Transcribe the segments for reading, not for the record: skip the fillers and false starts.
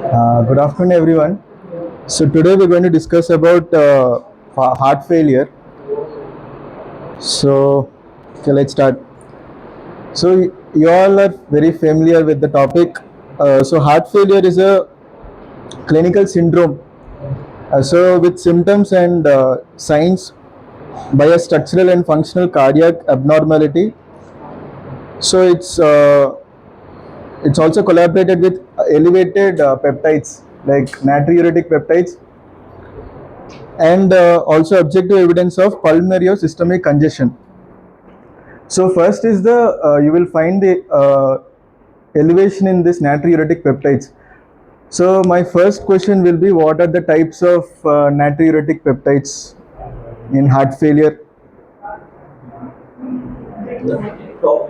Good afternoon, everyone. So today we're going to discuss about heart failure. So, okay, let's start. So you all are very familiar with the topic. So heart failure is a clinical syndrome. So with symptoms and signs by a structural and functional cardiac abnormality. So it's also collaborated with elevated peptides like natriuretic peptides and also objective evidence of pulmonary or systemic congestion. So first is the you will find the elevation in this natriuretic peptides. So my first question will be, what are the types of natriuretic peptides in heart failure?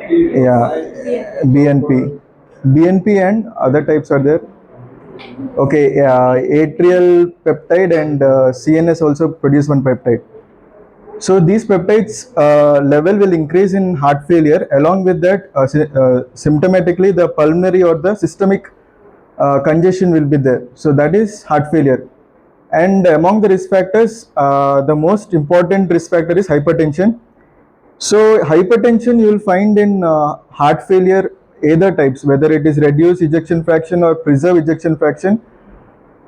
Yeah, BNP and other types are there. Okay, atrial peptide and CNS also produce one peptide. So these peptides level will increase in heart failure. Along with that, symptomatically the pulmonary or the systemic congestion will be there. So that is heart failure. And among the risk factors, the most important risk factor is hypertension. So hypertension you will find in heart failure either types, whether it is reduced ejection fraction or preserved ejection fraction.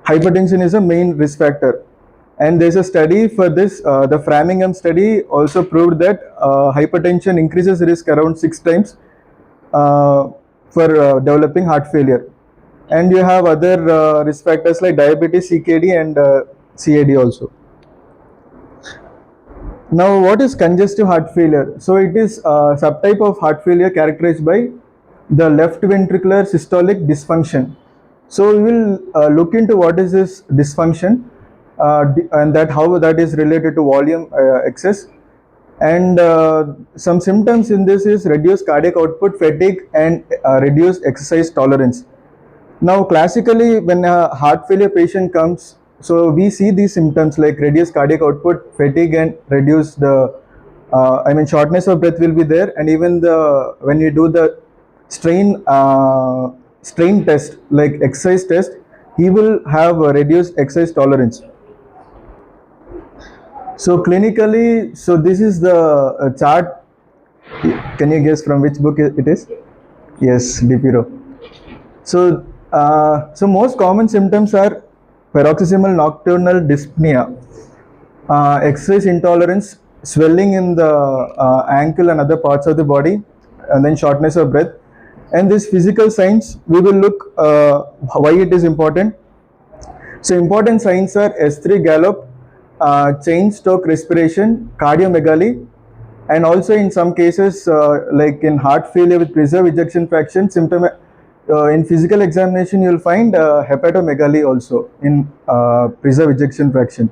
Hypertension is a main risk factor. And there's a study for this, the Framingham study also proved that hypertension increases risk around 6 times for developing heart failure. And you have other risk factors like diabetes, CKD and CAD also. Now, what is congestive heart failure? So it is a subtype of heart failure characterized by the left ventricular systolic dysfunction. So we will look into what is this dysfunction and that how that is related to volume excess. And some symptoms in this is reduced cardiac output, fatigue, and reduced exercise tolerance. Now, classically, when a heart failure patient comes, so we see these symptoms like reduced cardiac output, fatigue, and reduced shortness of breath will be there, and even the when you do the strain test like exercise test, he will have a reduced exercise tolerance. So clinically, so this is the chart. Can you guess from which book it is? Yes, DPRO. So most common symptoms are paroxysmal nocturnal dyspnea, exercise intolerance, swelling in the ankle and other parts of the body, and then shortness of breath. And these physical signs, we will look why it is important. So important signs are S3 gallop, chain stroke respiration, cardiomegaly, and also in some cases like in heart failure with preserved ejection fraction symptom. In physical examination, you will find hepatomegaly also in preserved ejection fraction.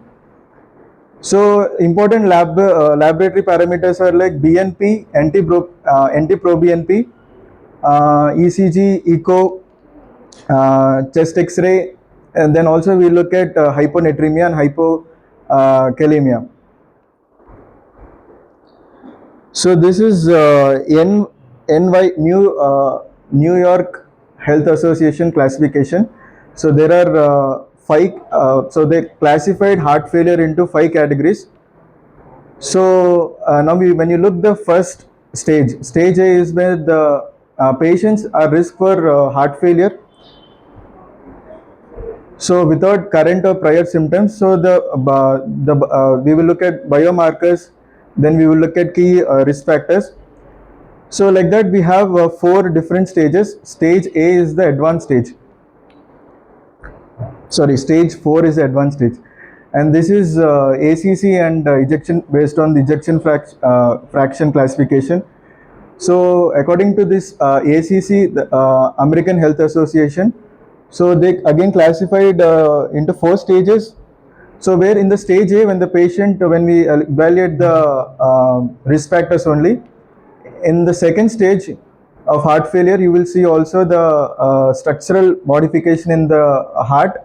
So important laboratory parameters are like BNP, NT-proBNP, ECG, echo, chest X-ray, and then also we look at hyponatremia and hypokalemia. So this is New York Health Association classification. So there are five. So they classified heart failure into 5 categories. So now when you look the first stage, stage A is where the patients are risk for heart failure. So without current or prior symptoms, so we will look at biomarkers, then we will look at key risk factors. So like that we have 4 different stages. Stage A is the advanced stage. Sorry, stage 4 is the advanced stage. And this is ACC and ejection based on the ejection fraction classification. So according to this ACC, the American Health Association, so they again classified into 4 stages. So where in the stage A, when the patient, when we evaluate the risk factors only, in the second stage of heart failure, you will see also the structural modification in the heart.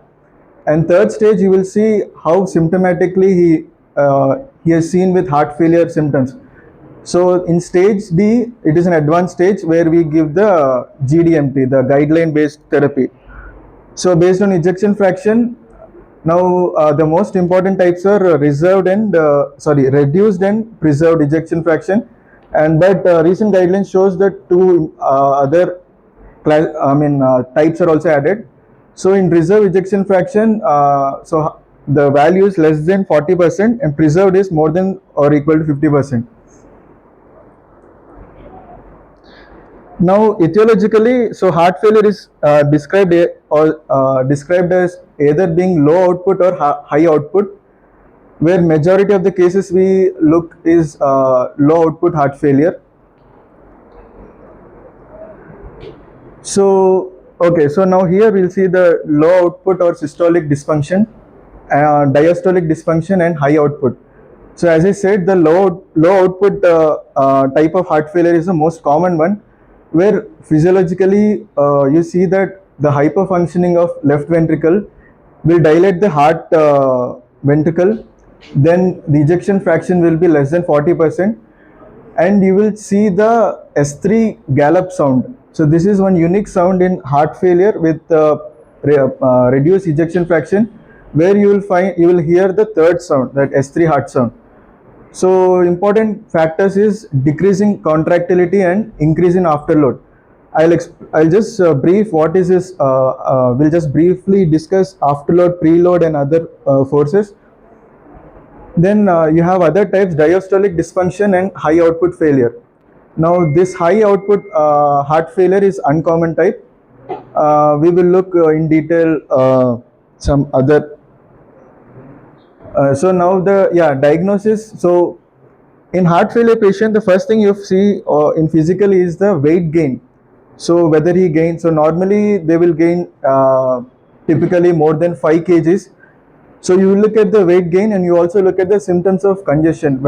And third stage, you will see how symptomatically he has seen with heart failure symptoms. So in stage D, it is an advanced stage where we give the GDMT, the guideline based therapy. So based on ejection fraction, now the most important types are reduced and preserved ejection fraction, and but recent guidelines shows that two other types are also added. So in reserved ejection fraction, the value is less than 40%, and preserved is more than or equal to 50%. Now, etiologically, so heart failure is described as either being low output or high output, where majority of the cases we look is low output heart failure. So, okay, so now here we'll see the low output or systolic dysfunction, diastolic dysfunction, and high output. So, as I said, the low output type of heart failure is the most common one, where physiologically you see that the hyperfunctioning of left ventricle will dilate the heart ventricle, then the ejection fraction will be less than 40%, and you will see the S3 gallop sound. So this is one unique sound in heart failure with reduced ejection fraction, where you will hear the third sound, that S3 heart sound. So important factors is decreasing contractility and increase in afterload. I'll just brief what is this. We'll just briefly discuss afterload, preload, and other forces. Then you have other types: diastolic dysfunction and high output failure. Now this high output heart failure is uncommon type. We will look in detail some other. So now the diagnosis. So in heart failure patient, the first thing you see in physical is the weight gain. So whether he gains, so normally they will gain typically more than 5 kgs. So you look at the weight gain, and you also look at the symptoms of congestion.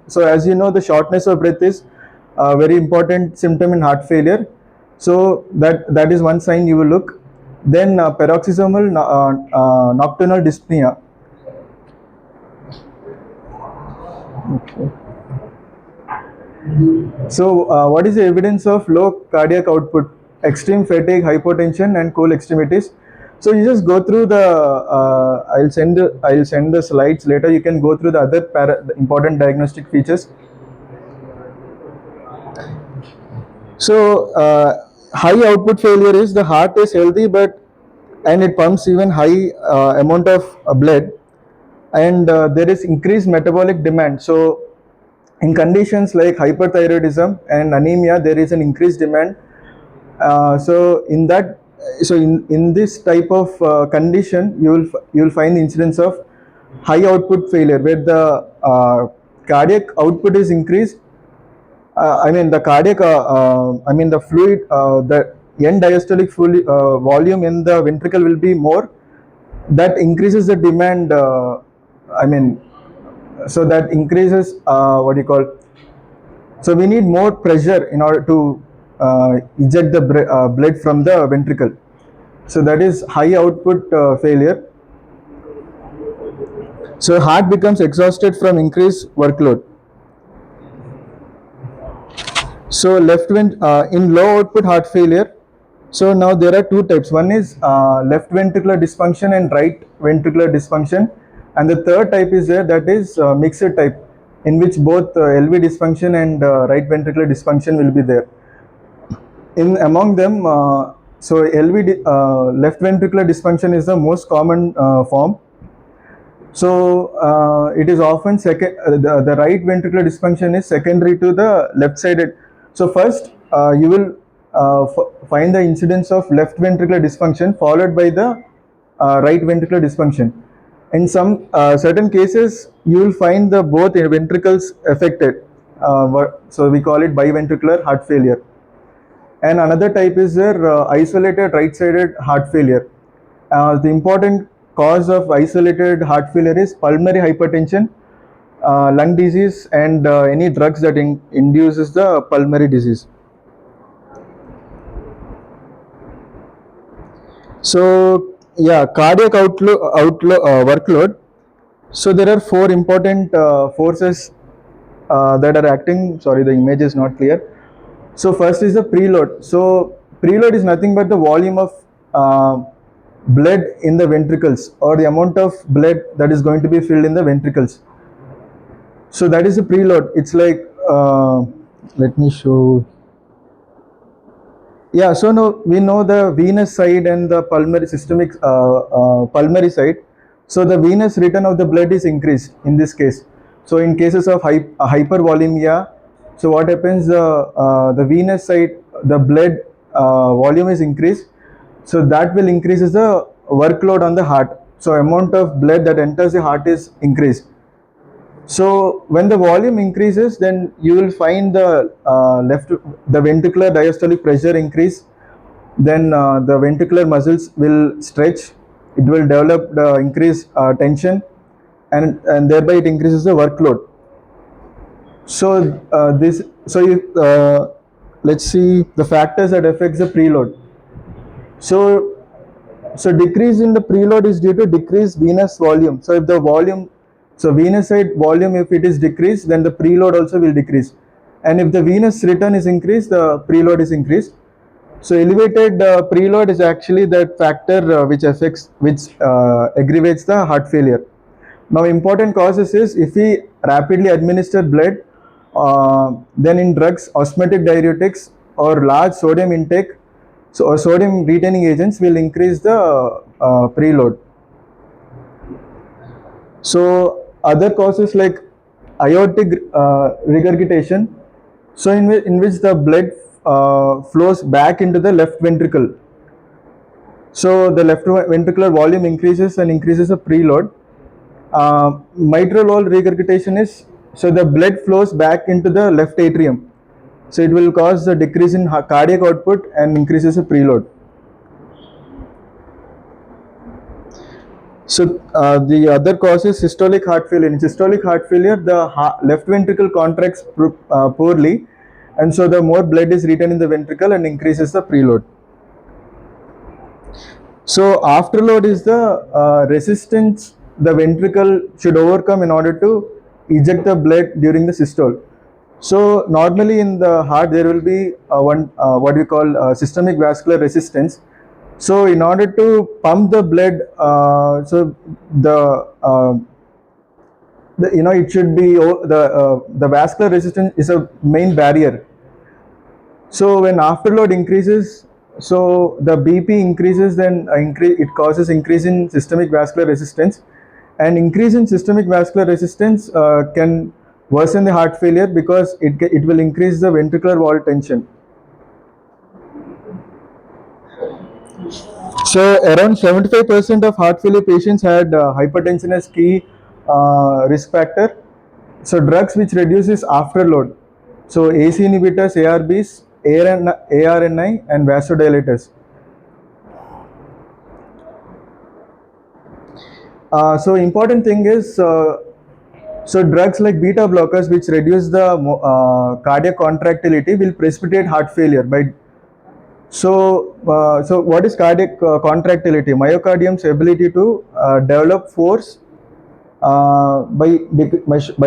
So as you know, the shortness of breath is a very important symptom in heart failure. So that is one sign you will look. Then paroxysmal nocturnal dyspnea. Okay. So what is the evidence of low cardiac output? Extreme fatigue, hypotension, and cool extremities. So you just go through the. I'll send the slides later. You can go through the other the important diagnostic features. So high output failure is the heart is healthy, and it pumps even high amount of blood, and there is increased metabolic demand. So in conditions like hyperthyroidism and anemia, there is an increased demand. So in this type of condition, you will find the incidence of high output failure, where the cardiac output is increased. The cardiac, the fluid, the end diastolic volume in the ventricle will be more. That increases the demand. So that increases what you call. So we need more pressure in order to eject the blood from the ventricle. So that is high output failure. So heart becomes exhausted from increased workload. So in low output heart failure, so now there are two types. One is left ventricular dysfunction and right ventricular dysfunction, and the third type is there, that is mixed type, in which both LV dysfunction and right ventricular dysfunction will be there. Among them, so left ventricular dysfunction is the most common form. So it is often the right ventricular dysfunction is secondary to the left-sided. So first you will find the incidence of left ventricular dysfunction, followed by the right ventricular dysfunction. In some certain cases, you will find the both ventricles affected. So we call it biventricular heart failure. And another type is their isolated right-sided heart failure. The important cause of isolated heart failure is pulmonary hypertension, lung disease, and any drugs that induces the pulmonary disease. So cardiac workload. So there are 4 important forces that are acting. Sorry, the image is not clear. So first is the preload. So preload is nothing but the volume of blood in the ventricles, or the amount of blood that is going to be filled in the ventricles. So that is a preload. It's like, let me show. Yeah, so now we know the venous side and the pulmonary systemic pulmonary side. So the venous return of the blood is increased in this case. So in cases of hypervolemia, so what happens? The venous side, the blood volume is increased. So that will increases the workload on the heart. So amount of blood that enters the heart is increased. So when the volume increases, then you will find the the ventricular diastolic pressure increase. Then the ventricular muscles will stretch. It will develop the increased tension, and thereby it increases the workload. So let's see the factors that affects the preload. So decrease in the preload is due to decreased venous volume. So if the volume, so venous side volume, if it is decreased, then the preload also will decrease. And if the venous return is increased, the preload is increased. So elevated preload is actually that factor which aggravates the heart failure. Now important causes is if we rapidly administer blood, then in drugs, osmotic diuretics or large sodium intake, so sodium retaining agents will increase the preload. So other causes like aortic regurgitation, so in which the blood flows back into the left ventricle. So the left ventricular volume increases and increases the preload. Mitral valve regurgitation is, so the blood flows back into the left atrium. So it will cause a decrease in cardiac output and increases the preload. So the other cause is systolic heart failure. In systolic heart failure, the left ventricle contracts poorly, and so the more blood is retained in the ventricle and increases the preload. So afterload is the resistance the ventricle should overcome in order to eject the blood during the systole. So normally in the heart there will be what we call systemic vascular resistance. So in order to pump the blood, so it should be the vascular resistance is a main barrier. So when afterload increases, so the BP increases, then it causes increase in systemic vascular resistance, and increase in systemic vascular resistance can worsen the heart failure because it will increase the ventricular wall tension. So around 75% of heart failure patients had hypertension as key risk factor. So drugs which reduces afterload, so AC inhibitors, ARBs, ARNI and vasodilators. So important thing is, so drugs like beta blockers which reduce the cardiac contractility will precipitate heart failure by. So what is cardiac contractility? Myocardium's ability to develop force by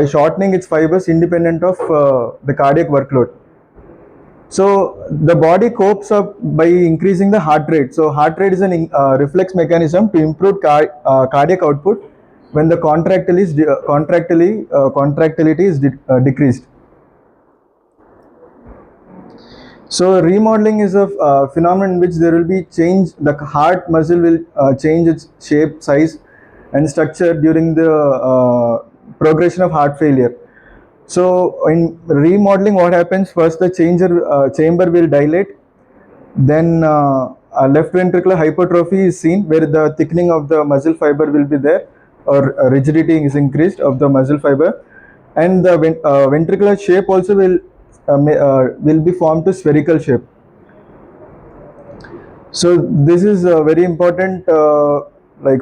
shortening its fibers independent of the cardiac workload. So the body copes up by increasing the heart rate. So heart rate is an reflex mechanism to improve cardiac output when the contractility is decreased. So remodeling is a phenomenon in which there will be change. The heart muscle will change its shape, size, and structure during the progression of heart failure. So in remodeling, what happens? First, the chamber will dilate. Then left ventricular hypertrophy is seen, where the thickening of the muscle fiber will be there, or rigidity is increased of the muscle fiber, and the ventricular shape also will be formed to spherical shape. So this is a very important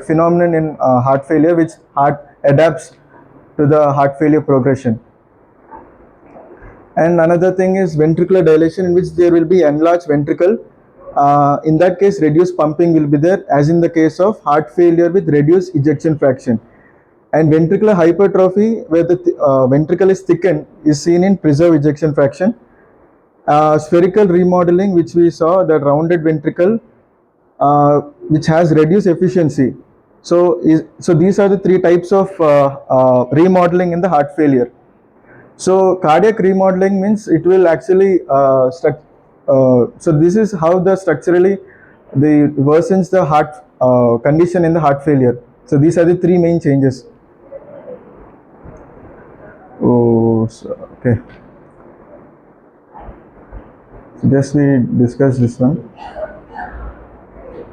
phenomenon in heart failure, which heart adapts to the heart failure progression. And another thing is ventricular dilation, in which there will be enlarged ventricle. In that case, reduced pumping will be there, as in the case of heart failure with reduced ejection fraction. And ventricular hypertrophy, where the ventricle is thickened, is seen in preserved ejection fraction. Spherical remodeling, which we saw, the rounded ventricle which has reduced efficiency. So these are the three types of remodeling in the heart failure. So cardiac remodeling means it will actually so this is how the structurally the worsens the heart condition in the heart failure. So these are the three main changes. Oh, so, okay. So just we discuss this one.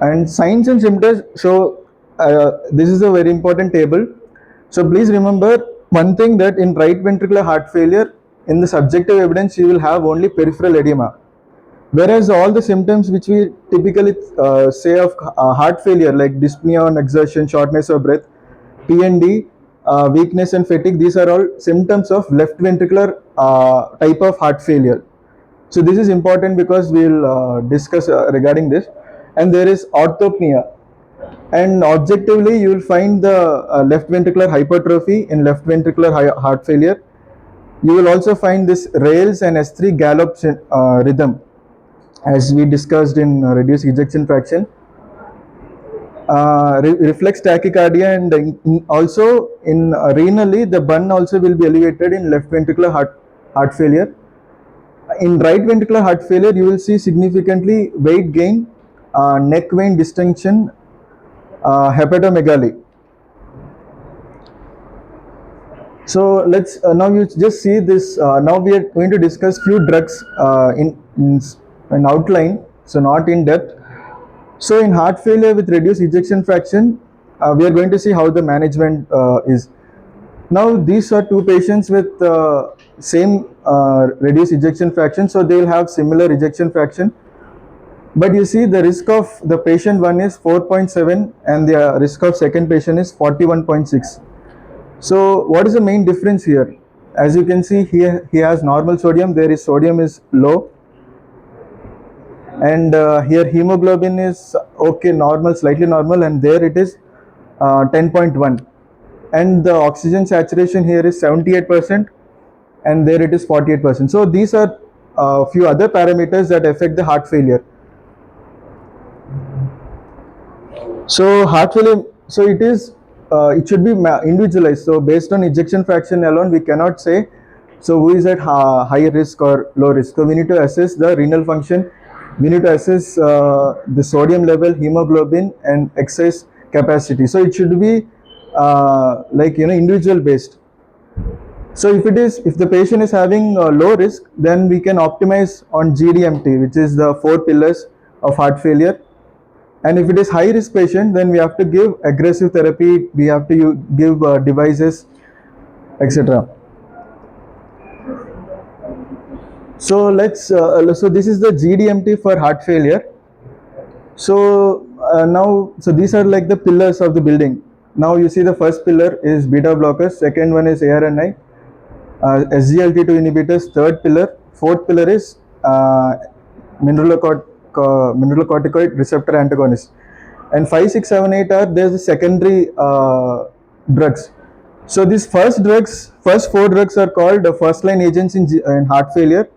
And signs and symptoms. So this is a very important table. So please remember one thing, that in right ventricular heart failure, in the subjective evidence, you will have only peripheral edema. Whereas all the symptoms which we typically say of heart failure, like dyspnea on exertion, shortness of breath, PND, weakness and fatigue, these are all symptoms of left ventricular type of heart failure. So this is important because we'll discuss regarding this. And there is orthopnea. And objectively, you will find the left ventricular hypertrophy in left ventricular heart failure. You will also find this rails and S3 gallop rhythm, as we discussed in reduced ejection fraction. Reflex tachycardia, and also in renally, the bun also will be elevated in left ventricular heart failure. In right ventricular heart failure, you will see significantly weight gain, neck vein distension, hepatomegaly. So let's now you just see this. Now we are going to discuss few drugs in outline, so not in depth. So in heart failure with reduced ejection fraction, we are going to see how the management is. Now these are two patients with same reduced ejection fraction, so they will have similar ejection fraction. But you see the risk of the patient one is 4.7 and the risk of second patient is 41.6. So what is the main difference here? As you can see here, he has normal sodium, there is sodium is low, and here hemoglobin is okay, normal, slightly normal, and there it is 10.1, and the oxygen saturation here is 78% and there it is 48%. So these are a few other parameters that affect the heart failure. So heart failure, so it should be individualized. So based on ejection fraction alone, we cannot say so who is at high risk or low risk. So we need to assess the renal function, we need to assess the sodium level, hemoglobin, and exercise capacity. So it should be like individual based. So if the patient is having low risk, then we can optimize on GDMT, which is the 4 pillars of heart failure. And if it is high risk patient, then we have to give aggressive therapy, we have to give devices, etc. So so this is the GDMT for heart failure. So so these are like the pillars of the building. Now you see the first pillar is beta blockers, second one is ARNI, SGLT2 inhibitors, third pillar, fourth pillar is mineralocorticoid receptor antagonist, and 5, 6, 7, 8 are there's the secondary drugs. So these first 4 drugs are called first line agents in heart failure.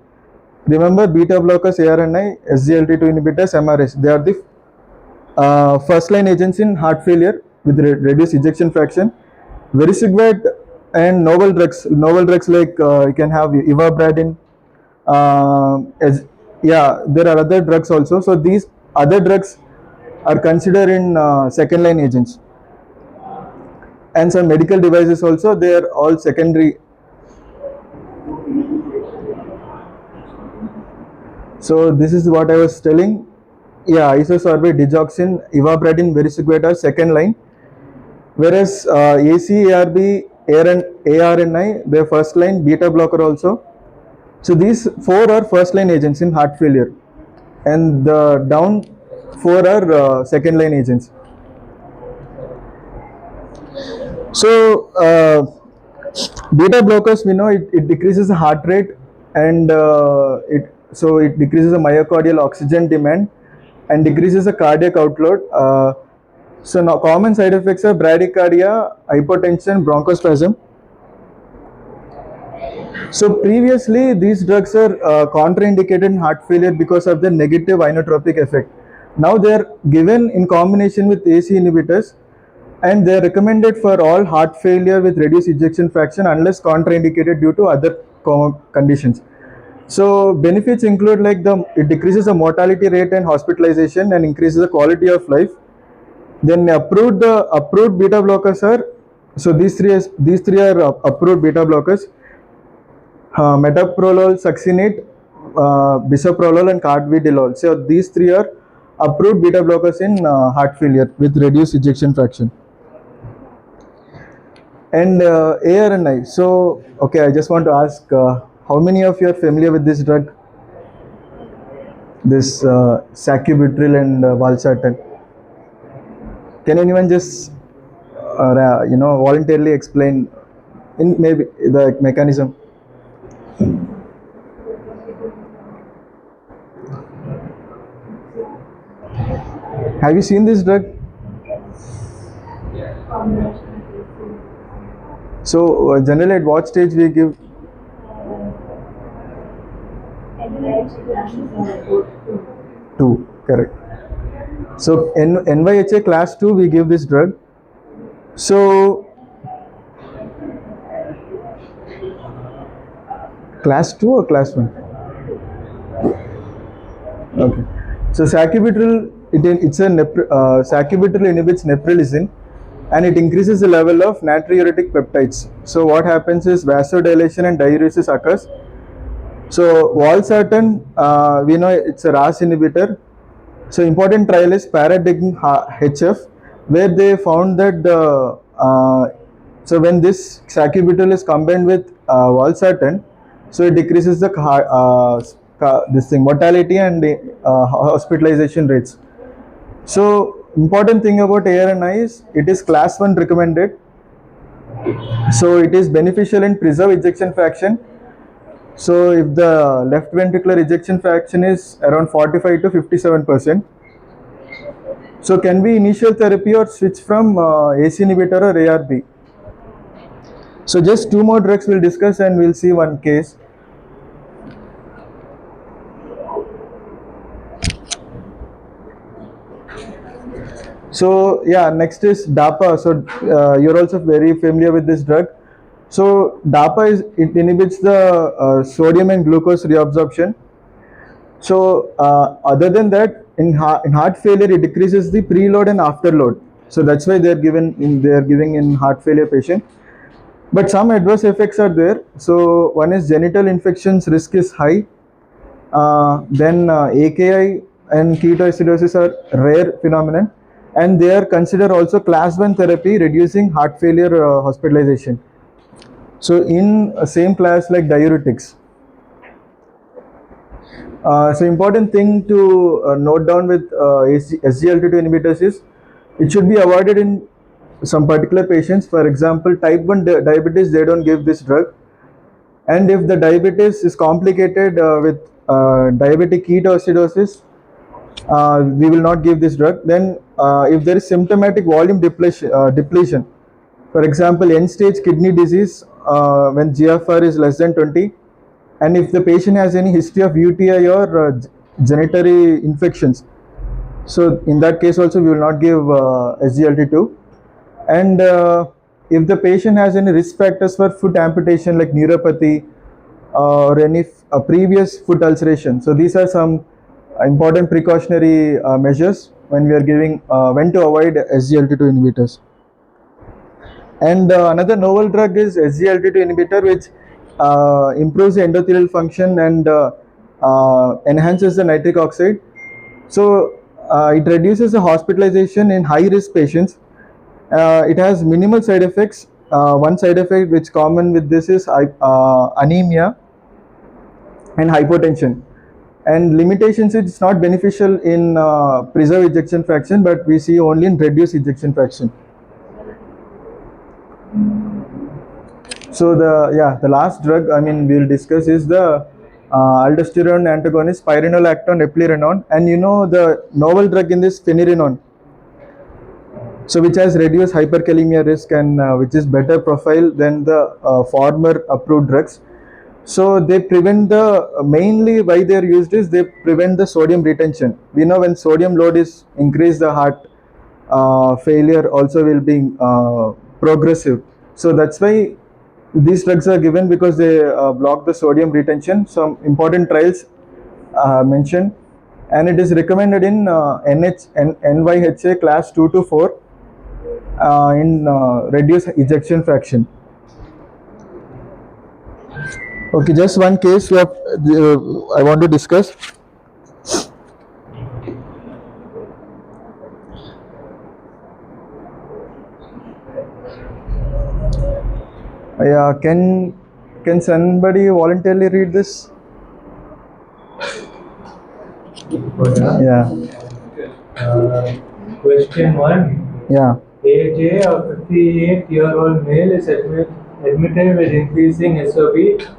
Remember, beta blockers, ARNI, SGLT2 inhibitors, MRS, they are the first line agents in heart failure with reduced ejection fraction. Vericiguat and novel drugs like you can have ivabradine, there are other drugs also. So these other drugs are considered in second line agents, and some medical devices also, they are all secondary. So this is what I was telling. Isosorbate, digoxin, ivabradine, vericiguat are second line, whereas ACARB, ARNI, they are first line, beta blocker also. So these 4 are first line agents in heart failure, and the down 4 are second line agents. So beta blockers, we know it decreases the heart rate, and it decreases the myocardial oxygen demand and decreases the cardiac outload. So now common side effects are bradycardia, hypotension, bronchospasm. So previously these drugs are contraindicated in heart failure because of the negative inotropic effect. Now they are given in combination with AC inhibitors, and they are recommended for all heart failure with reduced ejection fraction unless contraindicated due to other conditions. So benefits include like it decreases the mortality rate and hospitalization and increases the quality of life. Then approved beta blockers are, so these three are approved beta blockers: metoprolol, succinate, bisoprolol, and carvedilol. So these three are approved beta blockers in heart failure with reduced ejection fraction. And ARNI. So okay, I just want to ask, how many of you are familiar with this drug? This sacubitril and valsartan. Can anyone just voluntarily explain in maybe the mechanism? Have you seen this drug? So generally at what stage we give? Two, correct. So NYHA class 2 we give this drug. So class 2 or class 1? Okay. So sacubitril, sacubitril inhibits neprilysin, and it increases the level of natriuretic peptides. So what happens is vasodilation and diuresis occurs. So valsartan, we know it's a RAS inhibitor. So important trial is Paradigm HF, where they found that so when this sacubitril is combined with valsartan, so it decreases the mortality and hospitalization rates. So important thing about ARNI is it is class 1 recommended. So it is beneficial in preserve ejection fraction. So if the left ventricular ejection fraction is around 45 to 57%, so can be initial therapy or switch from AC inhibitor or ARB. So just two more drugs we'll discuss and we'll see one case. So yeah, next is DAPA. So you're also very familiar with this drug. So DAPA it inhibits the sodium and glucose reabsorption. So other than that, in heart failure, it decreases the preload and afterload. So that's why they're giving in heart failure patient. But some adverse effects are there. So one is genital infections risk is high. Then AKI and ketoacidosis are rare phenomenon, and they are considered also class 1 therapy, reducing heart failure hospitalization. So in same class like diuretics. So important thing to note down with SGLT2 inhibitors is it should be avoided in some particular patients. For example, type 1 diabetes, they don't give this drug. And if the diabetes is complicated with diabetic ketoacidosis, we will not give this drug. Then if there is symptomatic volume depletion, for example, end-stage kidney disease when GFR is less than 20, and if the patient has any history of UTI or genitourinary infections, so in that case also we will not give SGLT2. And if the patient has any risk factors for foot amputation like neuropathy or any previous foot ulceration, so these are some important precautionary measures when we are giving when to avoid SGLT2 inhibitors. And another novel drug is SGLT2 inhibitor, which improves the endothelial function and enhances the nitric oxide. So it reduces the hospitalization in high risk patients. It has minimal side effects. One side effect which common with this is anemia and hypotension. And limitations, it's not beneficial in preserve ejection fraction, but we see only in reduced ejection fraction. So the last drug we'll discuss is the aldosterone antagonist spironolactone eplerenone, and you know the novel drug in this finerenone, so which has reduced hyperkalemia risk and which is better profile than the former approved drugs. So they prevent mainly why they are used is they prevent the sodium retention. We know when sodium load is increased, the heart failure also will be progressive. So that's why these drugs are given, because they block the sodium retention. Some important trials mentioned, and it is recommended in NYHA class 2 to 4 in reduced ejection fraction. Okay, just one case I want to discuss. Yeah, can somebody voluntarily read this? Yeah. Question 1. Yeah. AJ, a 58-year-old male, is admitted with increasing SOB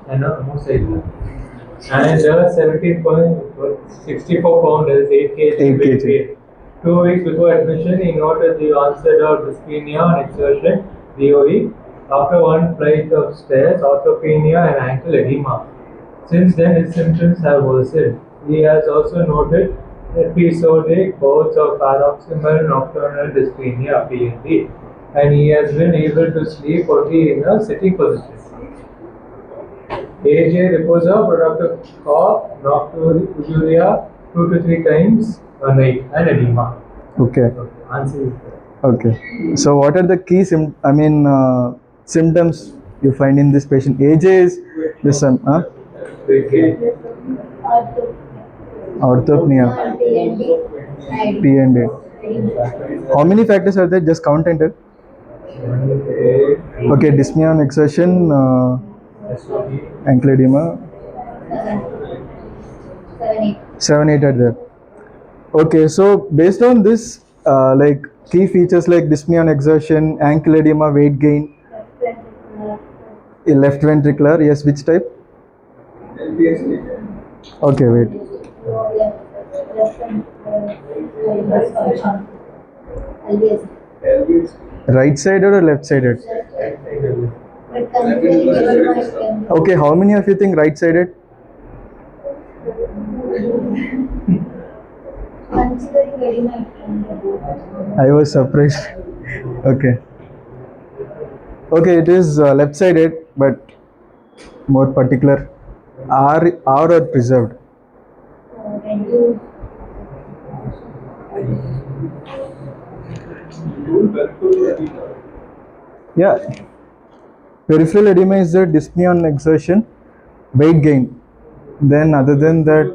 and and 17.64 pound is 8 kg weight. 2 weeks before admission, he noted the onset of dyspnea on exertion, DOE, after one flight of stairs, orthopnea, and ankle edema. Since then, his symptoms have worsened. He has also noted episodic bouts of paroxysmal nocturnal dyspnea (PND), and he has been able to sleep only in a sitting position. AJ reports of productive cough, nocturia 2 to 3 times a night, and edema. Okay. Answer is Okay. So what are the key symptoms you find in this patient? AJ is this one, weight gain. orthopnea, PND. How many factors are there? Just count and tell. Okay, dyspnea on exertion, ankle edema. 7, 8 are there. Okay, so based on this, like key features like dyspnea on exertion, ankle edema, weight gain, left ventricular, yes, which type? Okay, wait. Right sided or left sided? Okay, how many of you think right sided? I was surprised. Okay. Okay, it is left sided, but more particular. R are preserved. Yeah. Peripheral edema is the dyspnea on exertion, weight gain. Then other than that,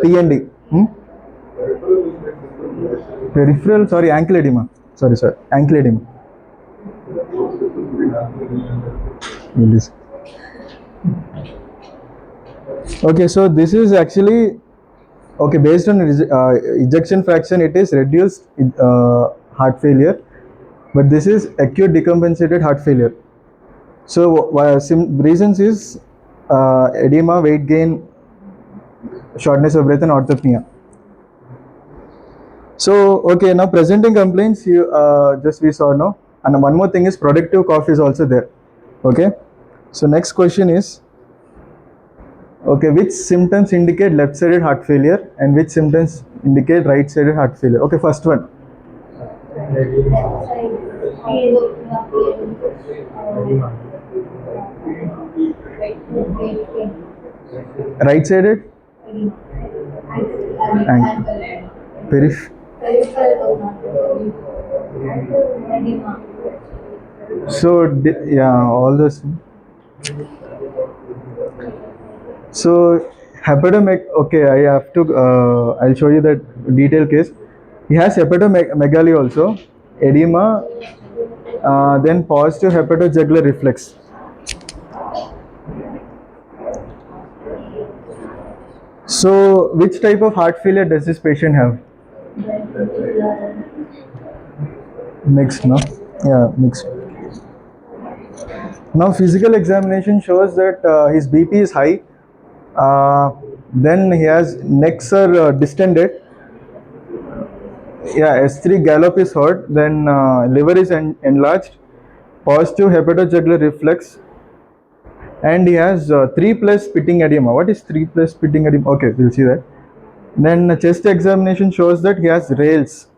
PND. Peripheral, sorry, ankle edema. Sorry, ankle edema. Okay, so this is actually, okay, based on ejection fraction, it is reduced heart failure, but this is acute decompensated heart failure. So reasons is edema, weight gain, shortness of breath, and orthopnea. So okay, now presenting complaints, you just we saw now, and one more thing is productive cough is also there. Okay, so next question is, okay, which symptoms indicate left-sided heart failure and which symptoms indicate right-sided heart failure? Okay, first one. Right-sided? So yeah, all this. So okay, I have to I'll show you that detailed case. He has hepatomegaly also, edema, then positive hepatojugular reflex. So which type of heart failure does this patient have? Mixed, no? Yeah, mixed. Now physical examination shows that his BP is high. Then he has necks are distended. Yeah, S3 gallop is heard. Then liver is enlarged. Positive hepatojugular reflex. and he has 3 plus pitting edema. What is 3 plus pitting edema? Okay, we'll see that. Then chest examination shows that he has rales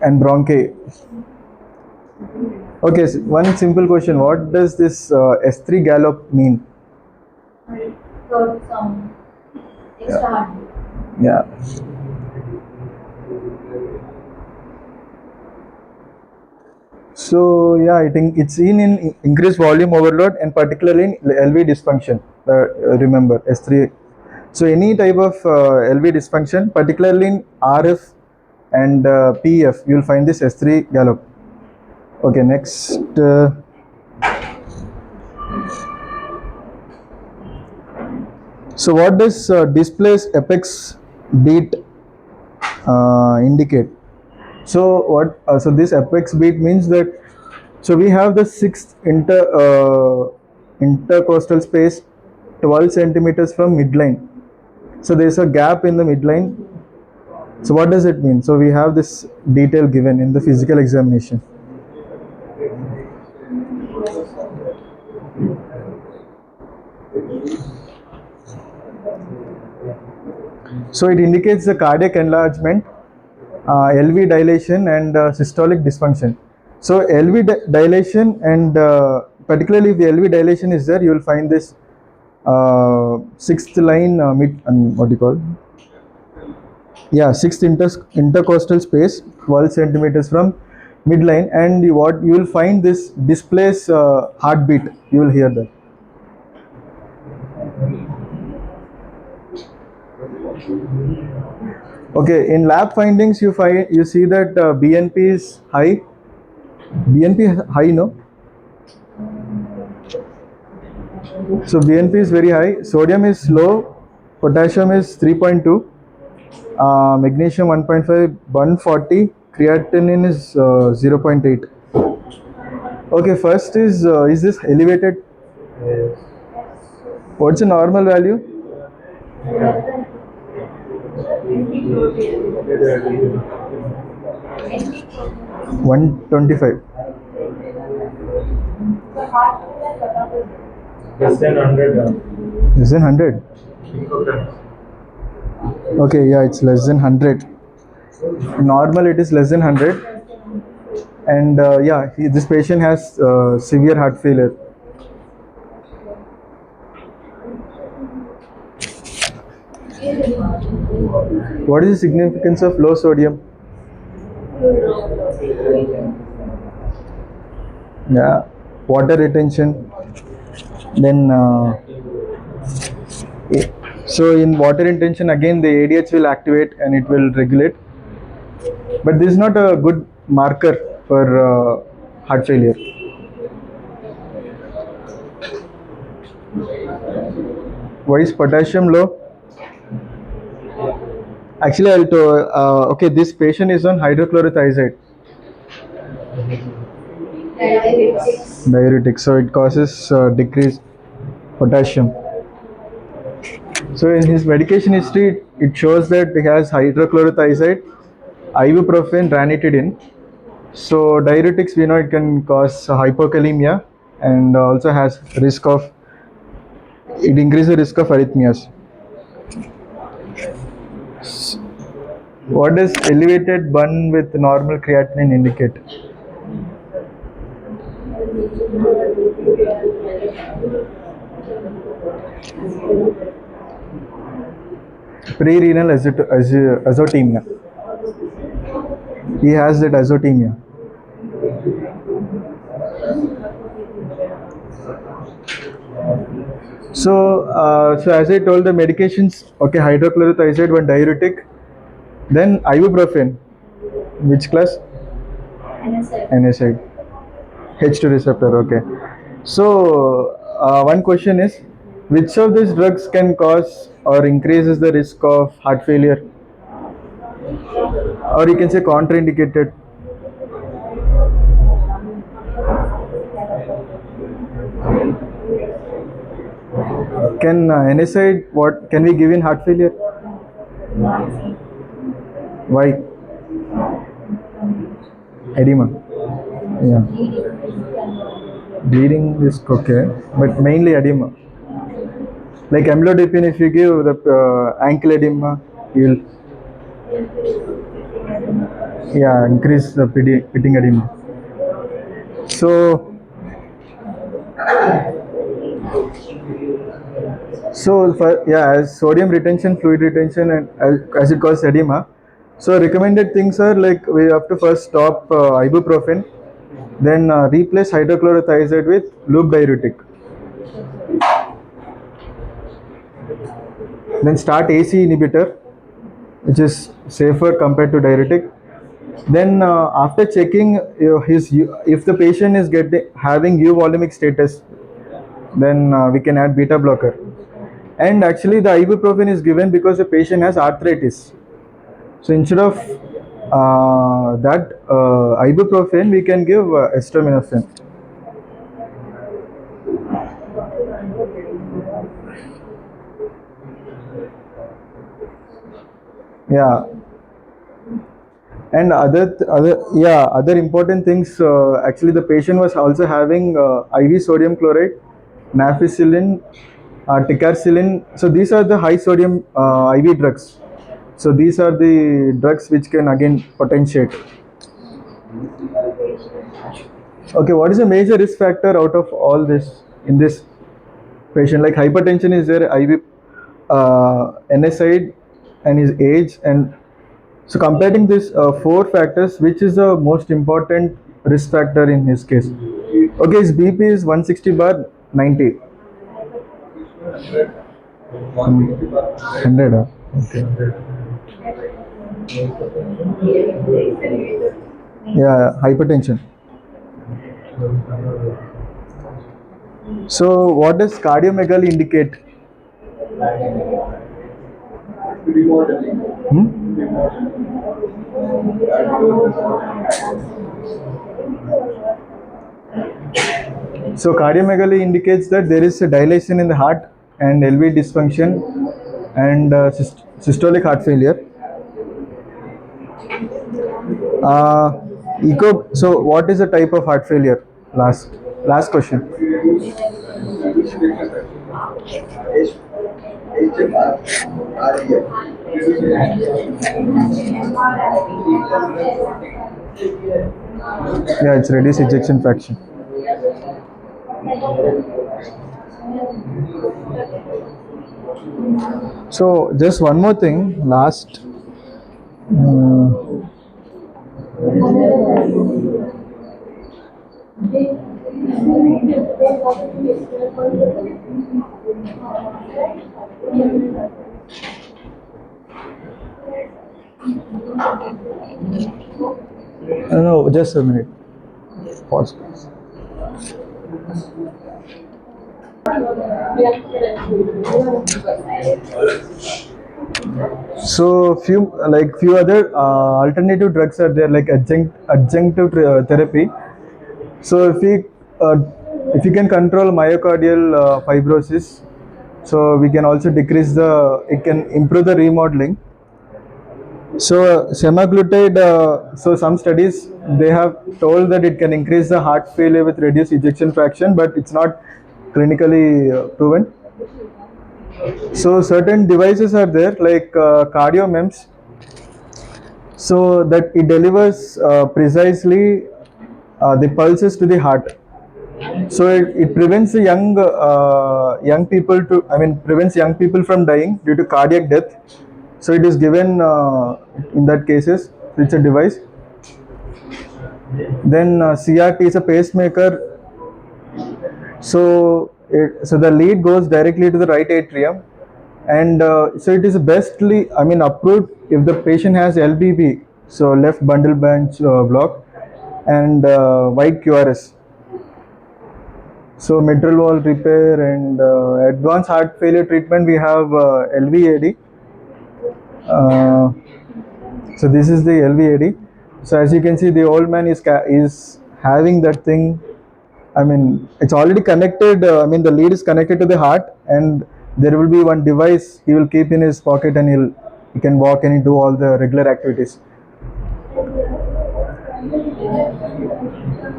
and bronchi. Okay, so one simple question. What does this S3 gallop mean? So some extra hard. Yeah. So yeah, I think it's in increased volume overload and particularly in LV dysfunction. Remember S3. So any type of LV dysfunction, particularly in RF and PF, you will find this S3 gallop. Okay, next. So what does displaced apex beat indicate? So what? So this apex beat means that. So we have the sixth intercostal space, 12 centimeters from midline. So there is a gap in the midline. So what does it mean? So we have this detail given in the physical examination. So it indicates the cardiac enlargement, LV dilation and systolic dysfunction. So LV dilation and particularly if the LV dilation is there, you will find this sixth line what do you call? Yeah, sixth intercostal space, 12 centimeters from midline, and what you will find this displays heartbeat. You will hear that. Okay, in lab findings, you see that BNP is high. BNP high, no? So BNP is very high. Sodium is low. Potassium is 3.2. Magnesium 1.5. 140. Creatinine is 0.8. Okay, first is this elevated? Yes. What's the normal value? 125. Less than 100 Less than 100. picograms. Okay, yeah, it's less than 100. Normal it is less than 100. And yeah, this patient has severe heart failure. What is the significance of low sodium? Yeah, water retention. Then so in water retention again the ADH will activate and it will regulate. But this is not a good marker for heart failure. Why is potassium low? Actually, I'll okay, this patient is on hydrochlorothiazide. Diuretic, so it causes decreased potassium. So in his medication history, it shows that he has hydrochlorothiazide, ibuprofen, ranitidine. So diuretics, we know it can cause hypokalemia and also has risk of, it increases the risk of arrhythmias. What does elevated bun with normal creatinine indicate? Pre-renal azotemia. He has that azotemia. So as I told the medications, okay, hydrochlorothiazide, one diuretic, then ibuprofen, which class? NSAID. H2 receptor, okay. So one question is, which of these drugs can cause or increases the risk of heart failure? Or you can say contraindicated. Can NSAID, what can we give in heart failure? Why? Edema. Yeah. Bleeding is okay, but mainly edema. Like amlodipine, if you give the ankle edema, you'll increase the pitting edema. So as sodium retention, fluid retention, and as it causes edema. So recommended things are like we have to first stop ibuprofen, then replace hydrochlorothiazide with loop diuretic. Then start AC inhibitor, which is safer compared to diuretic. Then after checking if the patient is having euvolemic status, then we can add beta blocker. And actually the ibuprofen is given because the patient has arthritis. So instead of that ibuprofen, we can give acetaminophen. Yeah. And other important things. Actually, the patient was also having IV sodium chloride, naficillin, ticarcillin. So these are the high sodium IV drugs. So these are the drugs which can again potentiate. Okay, what is the major risk factor out of all this in this patient? Like hypertension is there, IV, NSAID, and his age. And so comparing these four factors, which is the most important risk factor in his case? Okay, his BP is 160 bar 90. 100. Okay. Yeah, hypertension. So what does cardiomegaly indicate? So cardiomegaly indicates that there is a dilation in the heart and LV dysfunction and systolic heart failure. So what is the type of heart failure? Last question. Yeah, it's reduced ejection fraction. So just one more thing, last. No, just a minute. Pause, please. So few other alternative drugs are there, like adjunctive therapy. So if you can control myocardial fibrosis, so we can also it can improve the remodeling. So semaglutide, so some studies they have told that it can increase the heart failure with reduced ejection fraction, but it's not clinically proven. So certain devices are there like CardioMEMS, so that it delivers precisely the pulses to the heart. So it prevents the prevents young people from dying due to cardiac death. So it is given in that cases. It's a device. Then CRT is a pacemaker. So the lead goes directly to the right atrium, and so it is bestly approved if the patient has LBB, so left bundle branch block, and wide QRS. So mitral valve repair and advanced heart failure treatment, we have LVAD. So this is the LVAD. So as you can see, the old man is having that thing. It's already connected. The lead is connected to the heart, and there will be one device he will keep in his pocket, and he can walk and do all the regular activities.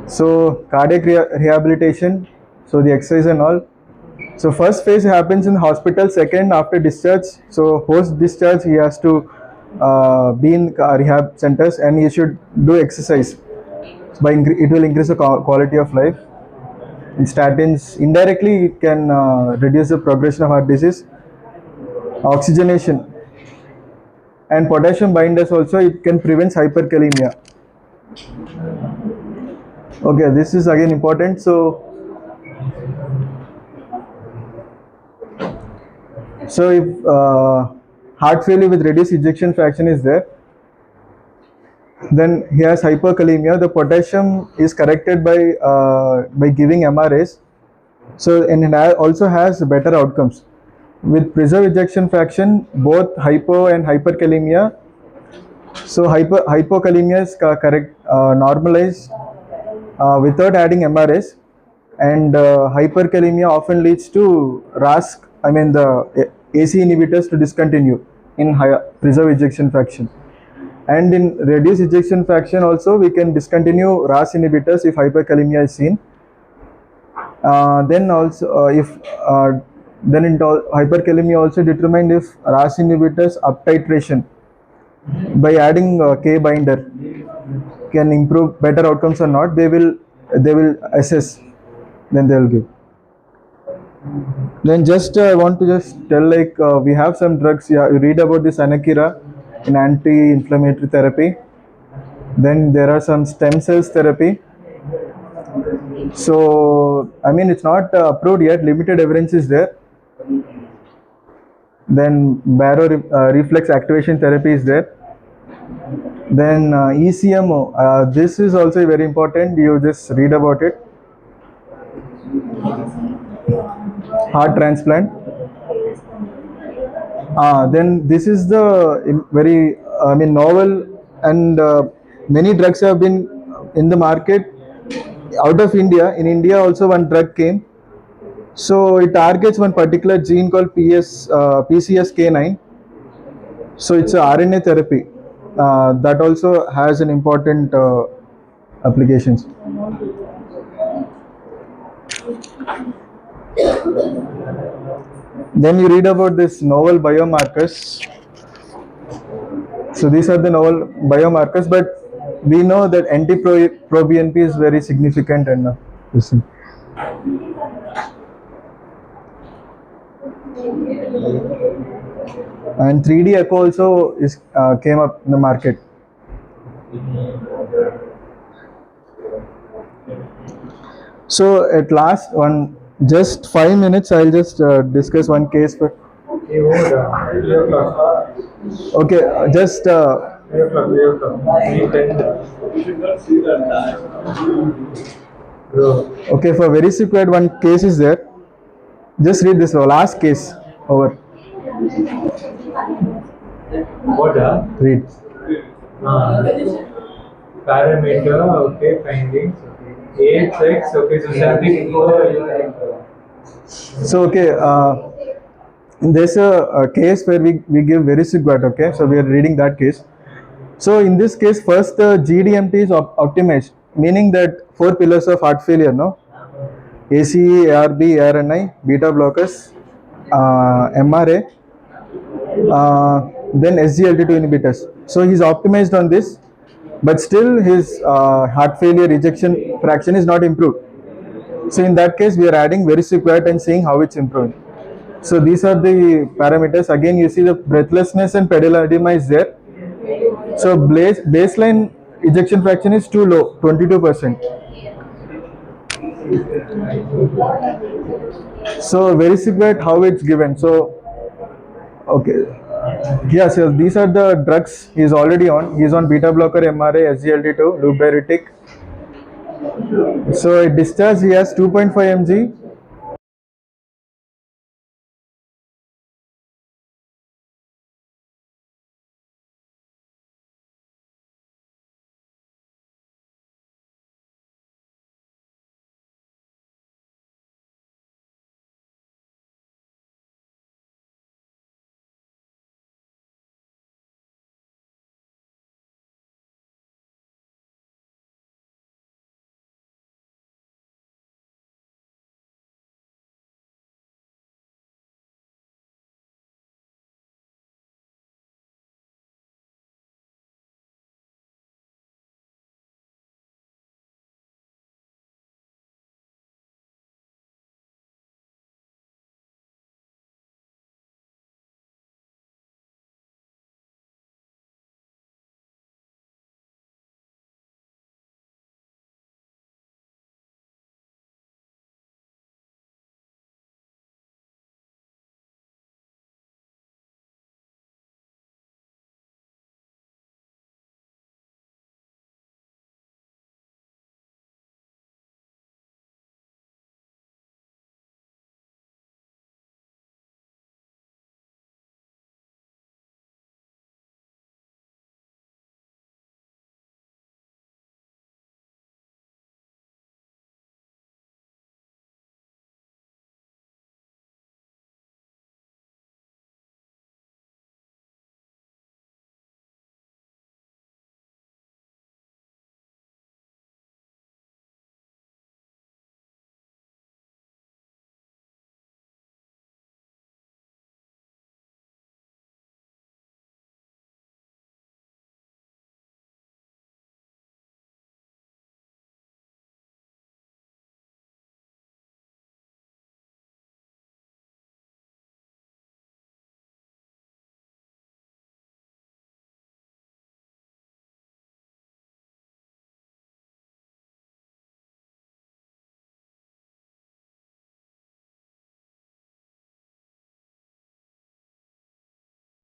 So cardiac rehabilitation, so the exercise and all. So first phase happens in hospital, second after discharge. So post discharge he has to be in rehab centers and he should do exercise. It will increase the quality of life. And statins indirectly it can reduce the progression of heart disease. Oxygenation and potassium binders also it can prevent hyperkalemia. Okay, this is again important. So if heart failure with reduced ejection fraction is there, then he has hyperkalemia. The potassium is corrected by giving MRAs. So and it also has better outcomes. With preserved ejection fraction, both hypo and hyperkalemia. So hypokalemia is correct normalized without adding MRAs, and hyperkalemia often leads to RAS. I mean the AC inhibitors to discontinue in preserved ejection fraction. And in reduced ejection fraction also we can discontinue RAS inhibitors if hyperkalemia is seen. Then also if then in hyperkalemia also determined if RAS inhibitors up titration by adding K binder can improve better outcomes or not. They will assess, then they will give. Then just I want to just tell like we have some drugs. Yeah, you read about this Anakira in anti-inflammatory therapy. Then there are some stem cells therapy. So I mean it's not approved yet. Limited evidence is there. Then reflex activation therapy is there. Then ECMO. This is also very important. You just read about it. Heart transplant. Then this is the very novel, and many drugs have been in the market out of India. In India also one drug came. So it targets one particular gene called PCSK9. So it's a RNA therapy that also has an important applications. Then you read about this novel biomarkers. So these are the novel biomarkers, but we know that NT-proBNP is very significant and listen. And 3D echo also is came up in the market. So at last, just 5 minutes, I'll just discuss one case for. Okay, just. Okay, for very secret, one case is there. Just read this last case. Over. What? Read. Parameter, okay, findings. Age, sex, okay, so something. So okay, there's a case where we give very Vericiguat, okay, so we are reading that case. So in this case, first the GDMT is optimized, meaning that 4 pillars of heart failure, no? ACE, ARB, ARNI, beta blockers, MRA, then SGLT2 inhibitors. So he's optimized on this, but still his heart failure ejection fraction is not improved. So in that case, we are adding Vericiguat and seeing how it's improving. So these are the parameters. Again, you see the breathlessness and pedal edema is there. So baseline ejection fraction is too low, 22%. So Vericiguat, how it's given. So okay, yes, these are the drugs he is already on. He is on beta blocker, MRA, SGLT2, loop diuretic. So at discharge he has 2.5 mg